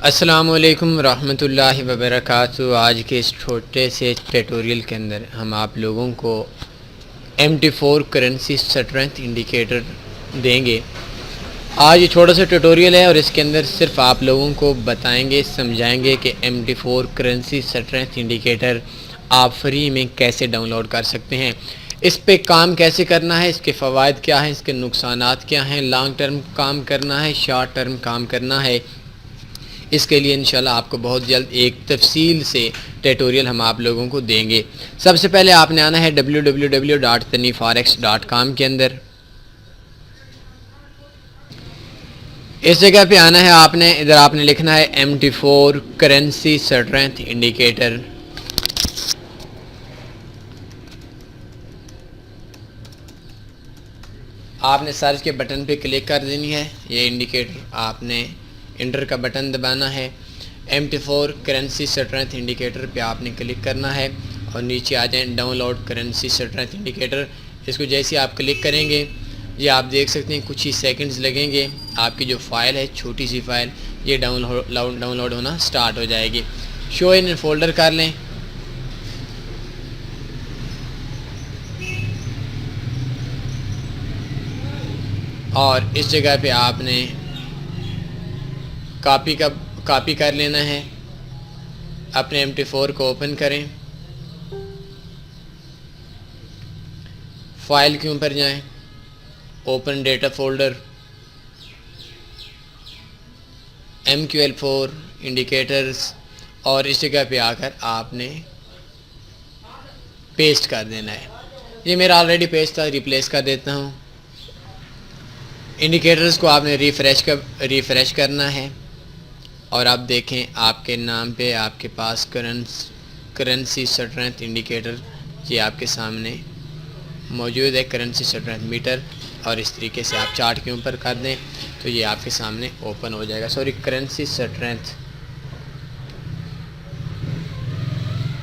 السلام علیکم ورحمۃ اللہ وبرکاتہ۔ آج کے اس چھوٹے سے ٹیٹوریل کے اندر ہم آپ لوگوں کو MT4 کرنسی اسٹرینتھ انڈیکیٹر دیں گے۔ آج یہ چھوٹا سا ٹیٹوریل ہے اور اس کے اندر صرف آپ لوگوں کو بتائیں گے، سمجھائیں گے کہ MT4 کرنسی اسٹرینتھ انڈیکیٹر آپ فری میں کیسے ڈاؤن لوڈ کر سکتے ہیں، اس پہ کام کیسے کرنا ہے، اس کے فوائد کیا ہیں، اس کے نقصانات کیا ہیں، لانگ ٹرم کام کرنا ہے، شارٹ ٹرم کام کرنا ہے۔ اس کے لیے انشاءاللہ آپ کو بہت جلد ایک تفصیل سے ٹیٹوریل ہم آپ لوگوں کو دیں گے۔ سب سے پہلے آپ نے آنا ہے www.taniforex.com کے اندر۔ اس جگہ پہ آنا ہے، ادھر آپ نے لکھنا ہے MT4 کرنسی اسٹرینتھ انڈیکیٹر۔ آپ نے سرچ کے بٹن پہ کلک کر دینی ہے، یہ انڈیکیٹر آپ نے انٹر کا بٹن دبانا ہے۔ MT4 کرنسی اسٹرینتھ انڈیکیٹر پہ آپ نے کلک کرنا ہے اور نیچے آ جائیں download currency strength indicator. اس کو جیسے آپ کلک کریں گے یہ آپ دیکھ سکتے ہیں کچھ ہی سیکنڈز لگیں گے، آپ کی جو فائل ہے چھوٹی سی فائل یہ ڈاؤن لوڈ ہونا سٹارٹ ہو جائے گی۔ شو ان فولڈر کر لیں، اور اس جگہ پہ آپ نے کاپی کر لینا ہے۔ اپنے MT4 کو اوپن کریں، فائل کے اوپر جائیں، open data folder, MQL4 indicators, اور اس جگہ پہ آ کر آپ نے پیسٹ کر دینا ہے۔ یہ میرا آلریڈی پیسٹ تھا، ریپلیس کر دیتا ہوں۔ انڈیکیٹرز کو آپ نے ریفریش کرنا ہے اور آپ دیکھیں آپ کے نام پہ آپ کے پاس کرنسی اسٹرینتھ انڈیکیٹر یہ آپ کے سامنے موجود ہے، کرنسی اسٹرینتھ میٹر، اور اس طریقے سے آپ چارٹ کے اوپر کر دیں تو یہ آپ کے سامنے اوپن ہو جائے گا۔ کرنسی اسٹرینتھ،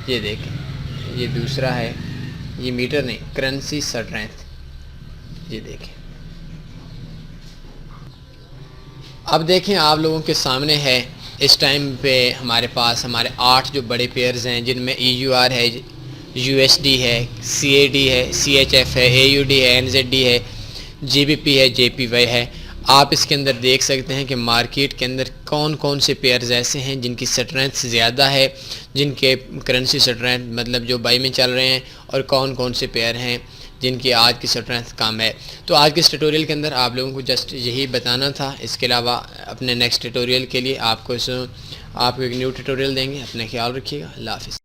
یہ دیکھیں یہ دوسرا ہے، یہ میٹر نہیں، کرنسی اسٹرینتھ، یہ دیکھیں۔ اب دیکھیں آپ لوگوں کے سامنے ہے، اس ٹائم پہ ہمارے پاس ہمارے 8 جو بڑے پیئرز ہیں جن میں EUR ہے، USD ہے، CAD ہے، CHF ہے، AUD ہے، NZD ہے، GBP ہے، JPY ہے۔ آپ اس کے اندر دیکھ سکتے ہیں کہ مارکیٹ کے اندر کون کون سے پیئرز ایسے ہیں جن کی اسٹرینتھ زیادہ ہے، جن کے کرنسی اسٹرینتھ مطلب جو بائی میں چل رہے ہیں، اور کون کون سے پیئر ہیں جن کی آج کی اسٹرینتھ کم ہے۔ تو آج کے اس ٹیٹوریل کے اندر آپ لوگوں کو جسٹ یہی بتانا تھا۔ اس کے علاوہ اپنے نیکسٹ ٹیٹوریل کے لیے آپ کو ایک نیو ٹیٹوریل دیں گے۔ اپنا خیال رکھیے گا، اللہ حافظ۔